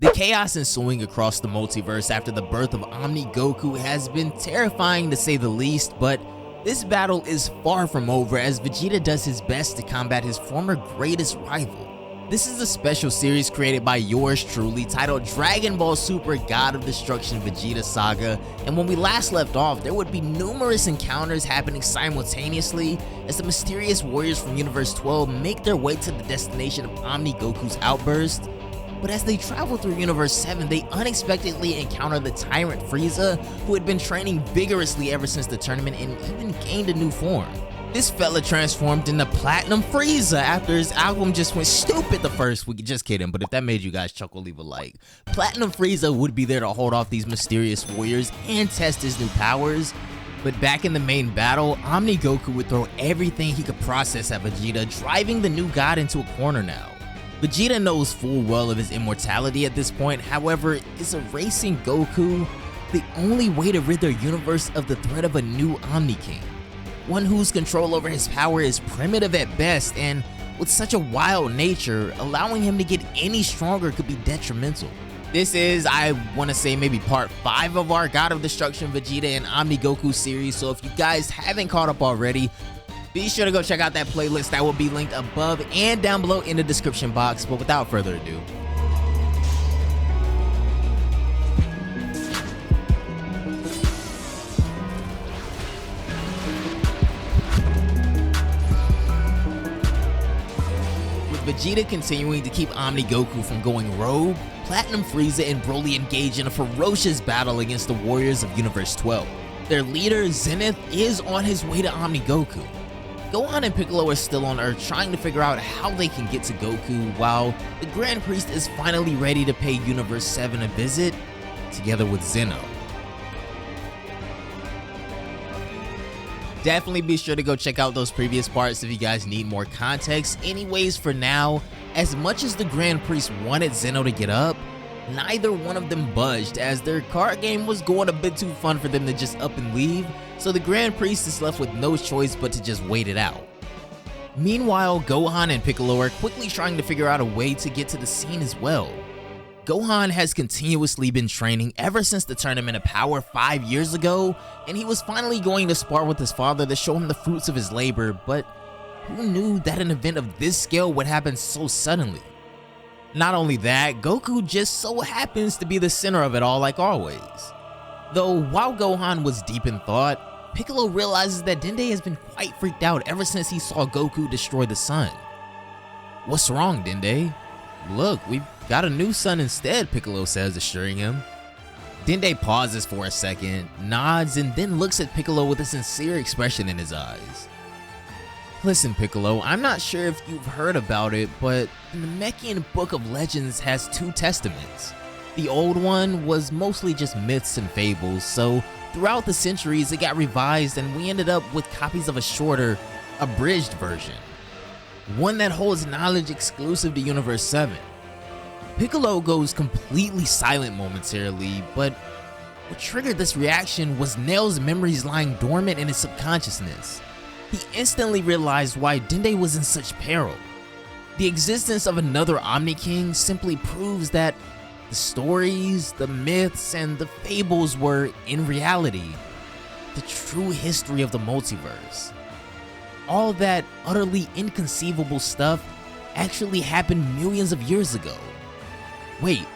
The chaos ensuing across the multiverse after the birth of Omni Goku has been terrifying to say the least, but this battle is far from over as Vegeta does his best to combat his former greatest rival. This is a special series created by yours truly titled Dragon Ball Super God of Destruction Vegeta Saga, and when we last left off, there would be numerous encounters happening simultaneously as the mysterious warriors from Universe 12 make their way to the destination of Omni Goku's outburst. But as they travel through Universe 7, they unexpectedly encounter the tyrant Frieza, who had been training vigorously ever since the tournament and even gained a new form. This fella transformed into Platinum Frieza after his album just went stupid the first week. Just kidding, but if that made you guys chuckle, leave a like. Platinum Frieza would be there to hold off these mysterious warriors and test his new powers. But back in the main battle, Omni Goku would throw everything he could process at Vegeta, driving the new god into a corner now. Vegeta knows full well of his immortality at this point, however, is erasing Goku the only way to rid their universe of the threat of a new Omni King? One whose control over his power is primitive at best, and with such a wild nature, allowing him to get any stronger could be detrimental. This is, I want to say, maybe part 5 of our God of Destruction Vegeta and Omni Goku series, so if you guys haven't caught up already, be sure to go check out that playlist that will be linked above and down below in the description box. But without further ado, with Vegeta continuing to keep Omni Goku from going rogue, Platinum Frieza and Broly engage in a ferocious battle against the warriors of Universe 12. Their leader, Zenith, is on his way to Omni Goku. Gohan and Piccolo are still on Earth trying to figure out how they can get to Goku, while the Grand Priest is finally ready to pay Universe 7 a visit, together with Zeno. Definitely be sure to go check out those previous parts if you guys need more context. Anyways, for now, as much as the Grand Priest wanted Zeno to get up, neither one of them budged as their card game was going a bit too fun for them to just up and leave, so the Grand Priest is left with no choice but to just wait it out. Meanwhile, Gohan and Piccolo are quickly trying to figure out a way to get to the scene as well. Gohan has continuously been training ever since the Tournament of Power 5 years ago, and he was finally going to spar with his father to show him the fruits of his labor, but who knew that an event of this scale would happen so suddenly? Not only that, Goku just so happens to be the center of it all like always. Though while Gohan was deep in thought, Piccolo realizes that Dende has been quite freaked out ever since he saw Goku destroy the sun. "What's wrong, Dende?" "Look, we've got a new sun instead," Piccolo says, assuring him. Dende pauses for a second, nods, and then looks at Piccolo with a sincere expression in his eyes. "Listen, Piccolo, I'm not sure if you've heard about it, but the Namekian Book of Legends has 2 testaments. The old one was mostly just myths and fables, so throughout the centuries it got revised and we ended up with copies of a shorter, abridged version. One that holds knowledge exclusive to Universe 7. Piccolo goes completely silent momentarily, but what triggered this reaction was Nail's memories lying dormant in his subconsciousness. He instantly realized why Dende was in such peril. The existence of another Omni King simply proves that the stories, the myths, and the fables were, in reality, the true history of the multiverse. All that utterly inconceivable stuff actually happened millions of years ago. Wait,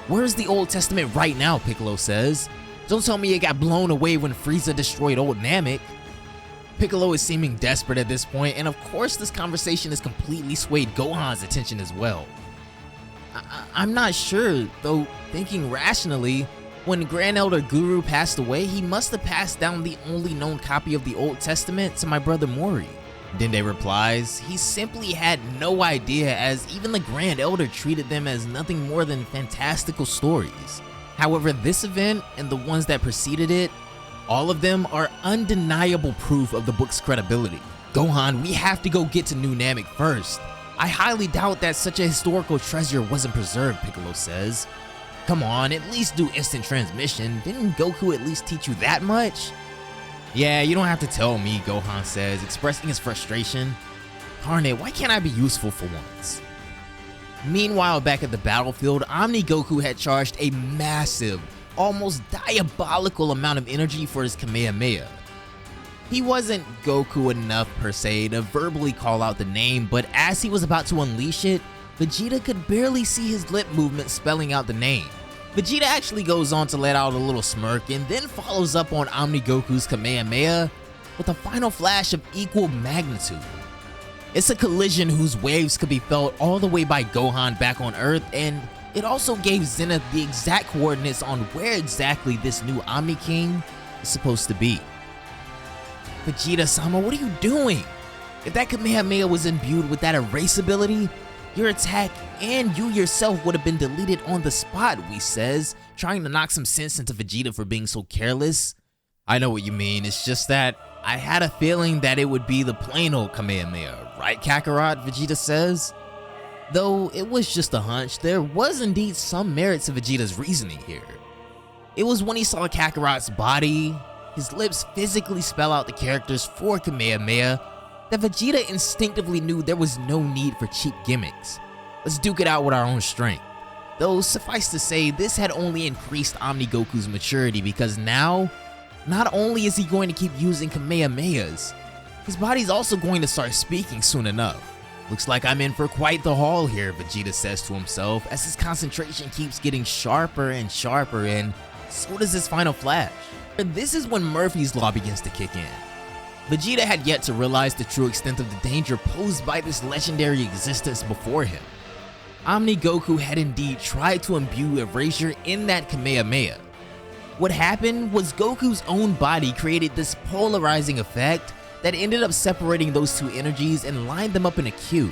where's the Old Testament right now, Piccolo says. Don't tell me it got blown away when Frieza destroyed old Namek. Piccolo is seeming desperate at this point, and of course this conversation has completely swayed Gohan's attention as well. I'm not sure, though thinking rationally, when Grand Elder Guru passed away, he must have passed down the only known copy of the Old Testament to my brother Mori. Dende replies, he simply had no idea as even the Grand Elder treated them as nothing more than fantastical stories. However, this event and the ones that preceded it, all of them are undeniable proof of the book's credibility. Gohan, we have to go get to New Namek first. I highly doubt that such a historical treasure wasn't preserved, Piccolo says. Come on, at least do instant transmission. Didn't Goku at least teach you that much? Yeah, you don't have to tell me, Gohan says, expressing his frustration. Darn it, why can't I be useful for once? Meanwhile, back at the battlefield, Omni Goku had charged a massive, almost diabolical amount of energy for his Kamehameha. He wasn't Goku enough per se to verbally call out the name, but as he was about to unleash it, Vegeta could barely see his lip movement spelling out the name. Vegeta actually goes on to let out a little smirk and then follows up on Omni Goku's Kamehameha with a final flash of equal magnitude. It's a collision whose waves could be felt all the way by Gohan back on Earth, and it also gave Zenith the exact coordinates on where exactly this new Omni King is supposed to be. Vegeta-sama, what are you doing? If that Kamehameha was imbued with that erase ability, your attack and you yourself would have been deleted on the spot, Whis says, trying to knock some sense into Vegeta for being so careless. I know what you mean, it's just that I had a feeling that it would be the plain old Kamehameha, right Kakarot? Vegeta says. Though it was just a hunch, there was indeed some merit to Vegeta's reasoning here. It was when he saw Kakarot's body, his lips physically spell out the characters for Kamehameha, that Vegeta instinctively knew there was no need for cheap gimmicks. Let's duke it out with our own strength. Though suffice to say, this had only increased Omni Goku's maturity because now, not only is he going to keep using Kamehamehas, his body's also going to start speaking soon enough. Looks like I'm in for quite the haul here, Vegeta says to himself as his concentration keeps getting sharper and sharper, and so does his final flash. And this is when Murphy's Law begins to kick in. Vegeta had yet to realize the true extent of the danger posed by this legendary existence before him. Omni Goku had indeed tried to imbue Erasure in that Kamehameha. What happened was Goku's own body created this polarizing effect that ended up separating those two energies and lined them up in a queue.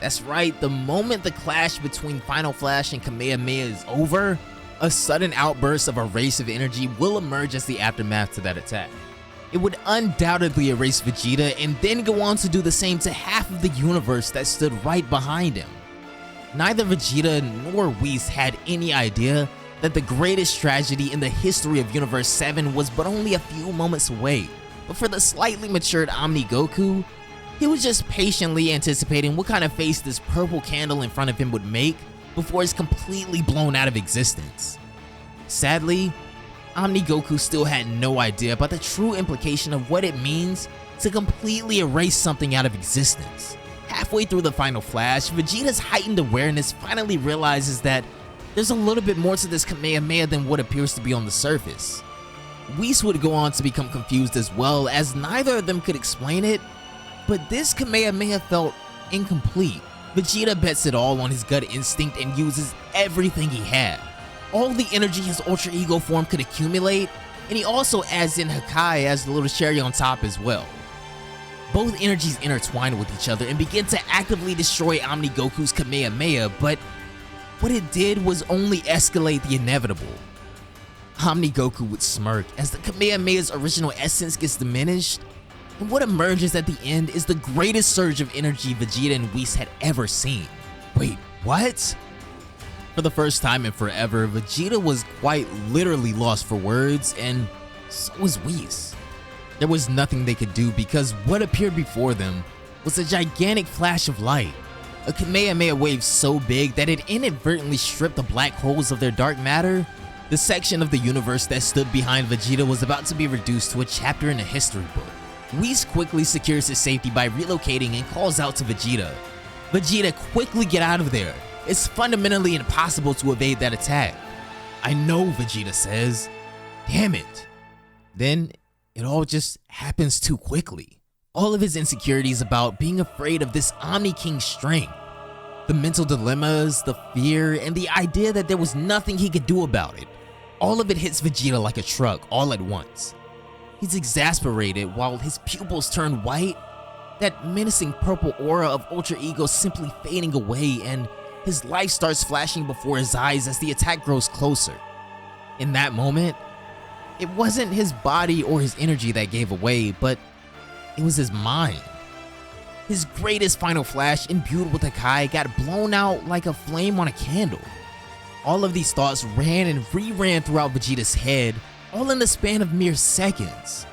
That's right, the moment the clash between Final Flash and Kamehameha is over, a sudden outburst of erasive energy will emerge as the aftermath to that attack. It would undoubtedly erase Vegeta and then go on to do the same to half of the universe that stood right behind him. Neither Vegeta nor Whis had any idea that the greatest tragedy in the history of Universe 7 was but only a few moments away. But for the slightly matured Omni Goku, he was just patiently anticipating what kind of face this purple candle in front of him would make before it's completely blown out of existence. Sadly, Omni Goku still had no idea about the true implication of what it means to completely erase something out of existence. Halfway through the final flash, Vegeta's heightened awareness finally realizes that there's a little bit more to this Kamehameha than what appears to be on the surface. Whis would go on to become confused as well, as neither of them could explain it, but this Kamehameha felt incomplete. Vegeta bets it all on his gut instinct and uses everything he had. All the energy his Ultra Ego form could accumulate, and he also adds in Hakai as the little cherry on top as well. Both energies intertwine with each other and begin to actively destroy Omni Goku's Kamehameha, but what it did was only escalate the inevitable. Omni Goku would smirk as the Kamehameha's original essence gets diminished, and what emerges at the end is the greatest surge of energy Vegeta and Whis had ever seen. Wait, what? For the first time in forever, Vegeta was quite literally lost for words, and so was Whis. There was nothing they could do because what appeared before them was a gigantic flash of light. A Kamehameha wave so big that it inadvertently stripped the black holes of their dark matter. The section of the universe that stood behind Vegeta was about to be reduced to a chapter in a history book. Whis quickly secures his safety by relocating and calls out to Vegeta. Vegeta, quickly get out of there. It's fundamentally impossible to evade that attack. I know, Vegeta says. Damn it. Then it all just happens too quickly. All of his insecurities about being afraid of this Omni King's strength, the mental dilemmas, the fear, and the idea that there was nothing he could do about it. All of it hits Vegeta like a truck all at once. He's exasperated while his pupils turn white, that menacing purple aura of Ultra Ego simply fading away, and his life starts flashing before his eyes as the attack grows closer. In that moment, it wasn't his body or his energy that gave away, but it was his mind. His greatest final flash, imbued with Hakai, got blown out like a flame on a candle. All of these thoughts ran and re-ran throughout Vegeta's head, all in the span of mere seconds.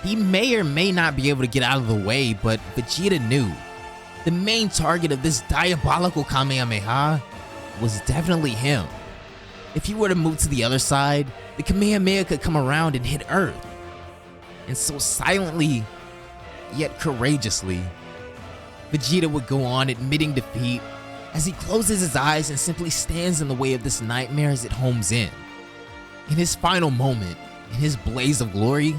He may or may not be able to get out of the way, but Vegeta knew. The main target of this diabolical Kamehameha was definitely him. If he were to move to the other side, the Kamehameha could come around and hit Earth. And so silently, yet courageously, Vegeta would go on admitting defeat as he closes his eyes and simply stands in the way of this nightmare as it homes in. In his final moment, in his blaze of glory,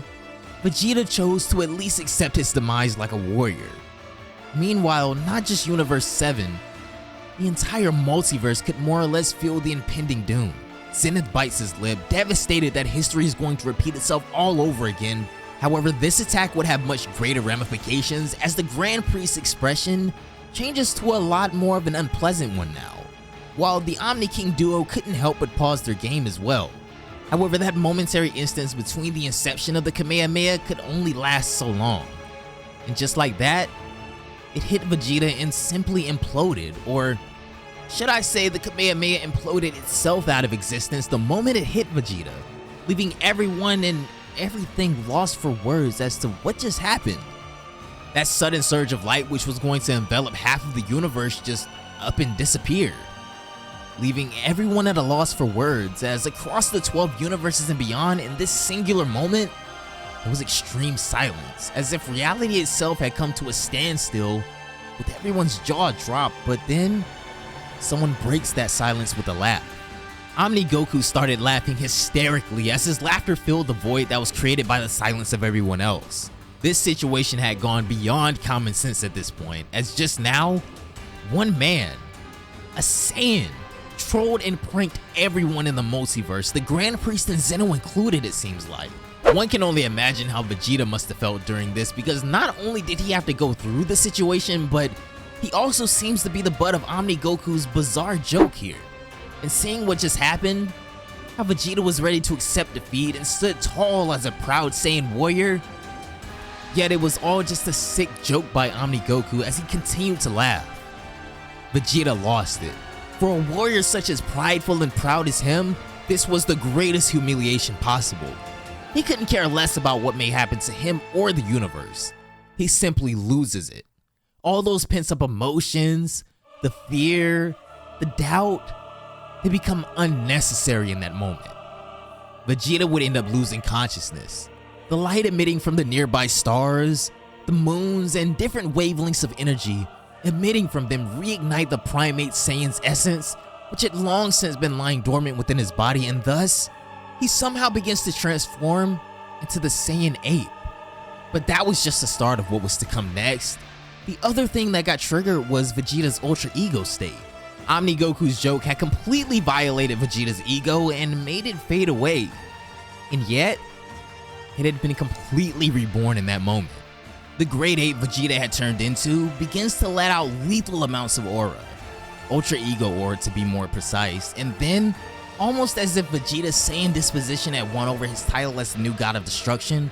Vegeta chose to at least accept his demise like a warrior. Meanwhile, not just Universe 7, the entire multiverse could more or less feel the impending doom. Zenith bites his lip, devastated that history is going to repeat itself all over again. However, this attack would have much greater ramifications as the Grand Priest's expression changes to a lot more of an unpleasant one now, while the Omni King duo couldn't help but pause their game as well. However, that momentary instance between the inception of the Kamehameha could only last so long. And just like that, it hit Vegeta and simply imploded, or should I say the Kamehameha imploded itself out of existence the moment it hit Vegeta, leaving everyone and everything lost for words as to what just happened. That sudden surge of light which was going to envelop half of the universe just up and disappeared, leaving everyone at a loss for words as across the 12 universes and beyond in this singular moment, there was extreme silence, as if reality itself had come to a standstill with everyone's jaw dropped. But then, someone breaks that silence with a laugh. Omni Goku started laughing hysterically as his laughter filled the void that was created by the silence of everyone else. This situation had gone beyond common sense at this point, as just now, one man, a Saiyan, trolled and pranked everyone in the multiverse, the Grand Priest and Zeno included, it seems like. One can only imagine how Vegeta must have felt during this, because not only did he have to go through the situation, but he also seems to be the butt of Omni Goku's bizarre joke here. And seeing what just happened, how Vegeta was ready to accept defeat and stood tall as a proud Saiyan warrior, yet it was all just a sick joke by Omni Goku as he continued to laugh. Vegeta lost it. For a warrior such as prideful and proud as him, this was the greatest humiliation possible. He couldn't care less about what may happen to him or the universe. He simply loses it. All those pent-up emotions, the fear, the doubt, they become unnecessary in that moment. Vegeta would end up losing consciousness. The light emitting from the nearby stars, the moons, and different wavelengths of energy emitting from them reignite the primate Saiyan's essence, which had long since been lying dormant within his body, and thus, he somehow begins to transform into the Saiyan ape. But that was just the start of what was to come next. The other thing that got triggered was Vegeta's Ultra Ego state. Omni Goku's joke had completely violated Vegeta's ego and made it fade away. And yet, it had been completely reborn in that moment. The Great Ape Vegeta had turned into begins to let out lethal amounts of aura. Ultra Ego aura to be more precise, and then, almost as if Vegeta's Saiyan disposition had won over his title as the new god of destruction,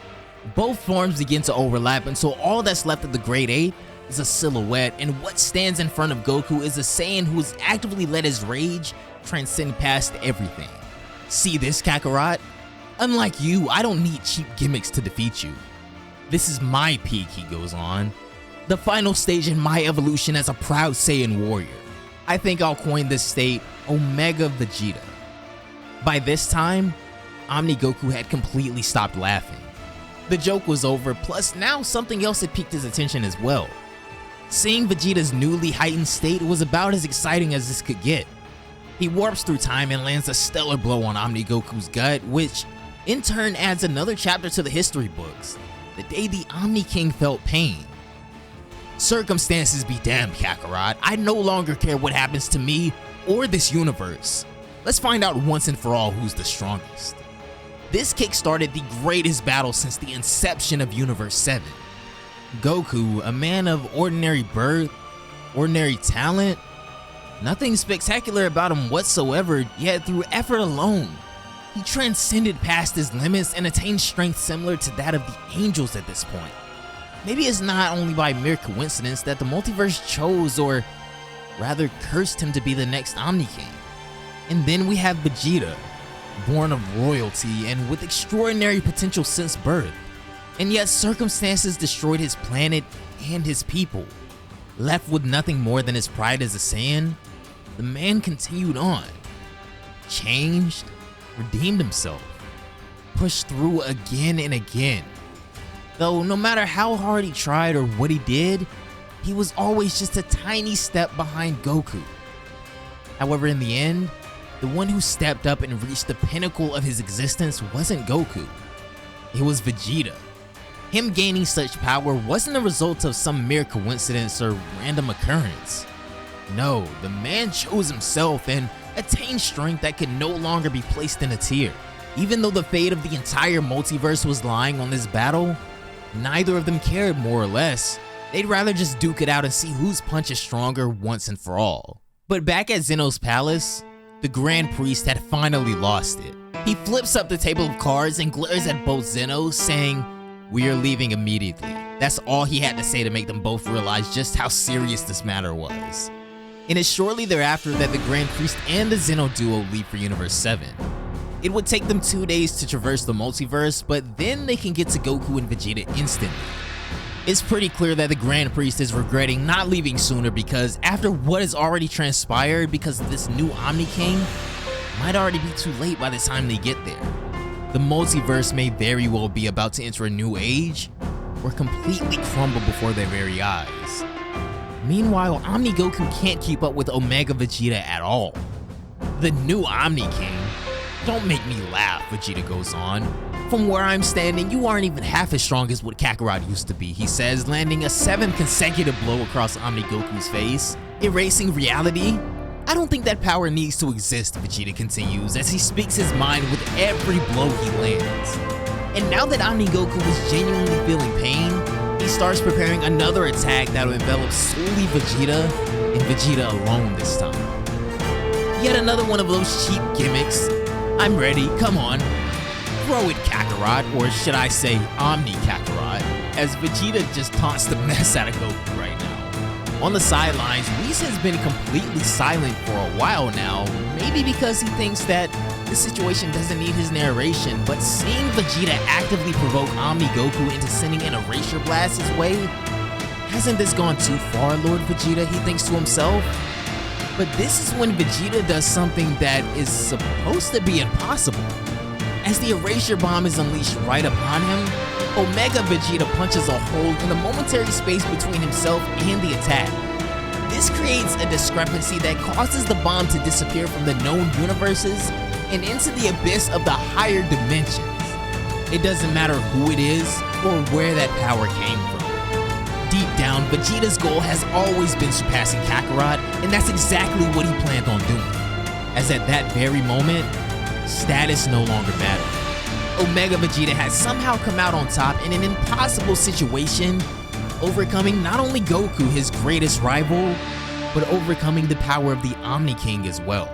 both forms begin to overlap until all that's left of the Great Ape is a silhouette, and what stands in front of Goku is a Saiyan who has actively let his rage transcend past everything. See this, Kakarot? Unlike you, I don't need cheap gimmicks to defeat you. This is my peak, he goes on. The final stage in my evolution as a proud Saiyan warrior. I think I'll coin this state Omega Vegeta. By this time, Omni Goku had completely stopped laughing. The joke was over, plus now something else had piqued his attention as well. Seeing Vegeta's newly heightened state was about as exciting as this could get. He warps through time and lands a stellar blow on Omni Goku's gut, which in turn adds another chapter to the history books. The day the Omni King felt pain. Circumstances be damned, Kakarot. I no longer care what happens to me or this universe. Let's find out once and for all who's the strongest. This kick-started the greatest battle since the inception of Universe 7. Goku, a man of ordinary birth, ordinary talent, nothing spectacular about him whatsoever, yet through effort alone, he transcended past his limits and attained strength similar to that of the angels at this point. Maybe it's not only by mere coincidence that the multiverse chose, or rather cursed him to be the next Omni King. And then we have Vegeta, born of royalty and with extraordinary potential since birth. And yet circumstances destroyed his planet and his people, Left with nothing more than his pride as a Saiyan, the man continued on, changed, redeemed himself, pushed through again and again. Though no matter how hard he tried or what he did, he was always just a tiny step behind Goku. However, in the end, the one who stepped up and reached the pinnacle of his existence wasn't Goku. It was Vegeta. Him gaining such power wasn't a result of some mere coincidence or random occurrence. No, the man chose himself and attained strength that could no longer be placed in a tier. Even though the fate of the entire multiverse was lying on this battle, neither of them cared more or less. They'd rather just duke it out and see whose punch is stronger once and for all. But back at Zeno's palace, the Grand Priest had finally lost it. He flips up the table of cards and glares at both Zeno, saying, "We are leaving immediately." That's all he had to say to make them both realize just how serious this matter was. And it's shortly thereafter that the Grand Priest and the Zeno duo leave for Universe 7. It would take them 2 days to traverse the multiverse, but then they can get to Goku and Vegeta instantly. It's pretty clear that the Grand Priest is regretting not leaving sooner because after what has already transpired because of this new Omni King, it might already be too late by the time they get there. The multiverse may very well be about to enter a new age or completely crumble before their very eyes. Meanwhile, Omni Goku can't keep up with Omega Vegeta at all. The new Omni King. "Don't make me laugh," Vegeta goes on. "From where I'm standing, you aren't even half as strong as what Kakarot used to be," he says, landing a 7th consecutive blow across Omni Goku's face. "Erasing reality? I don't think that power needs to exist," Vegeta continues as he speaks his mind with every blow he lands. And now that Omni Goku is genuinely feeling pain, he starts preparing another attack that will envelop solely Vegeta, and Vegeta alone this time. Yet another one of those cheap gimmicks. "I'm ready, come on. Throw it, Kakarot," or should I say Omni Kakarot, as Vegeta just taunts the mess out of Goku right now. On the sidelines, Whis has been completely silent for a while now, maybe because he thinks that the situation doesn't need his narration, but seeing Vegeta actively provoke Omni Goku into sending an erasure blast his way, hasn't this gone too far, Lord Vegeta, he thinks to himself. But this is when Vegeta does something that is supposed to be impossible. As the erasure bomb is unleashed right upon him, Omega Vegeta punches a hole in the momentary space between himself and the attack. This creates a discrepancy that causes the bomb to disappear from the known universes and into the abyss of the higher dimensions. It doesn't matter who it is or where that power came from. Deep down, Vegeta's goal has always been surpassing Kakarot, and that's exactly what he planned on doing. As at that very moment, status no longer mattered. Omega Vegeta had somehow come out on top in an impossible situation, overcoming not only Goku, his greatest rival, but overcoming the power of the Omni King as well.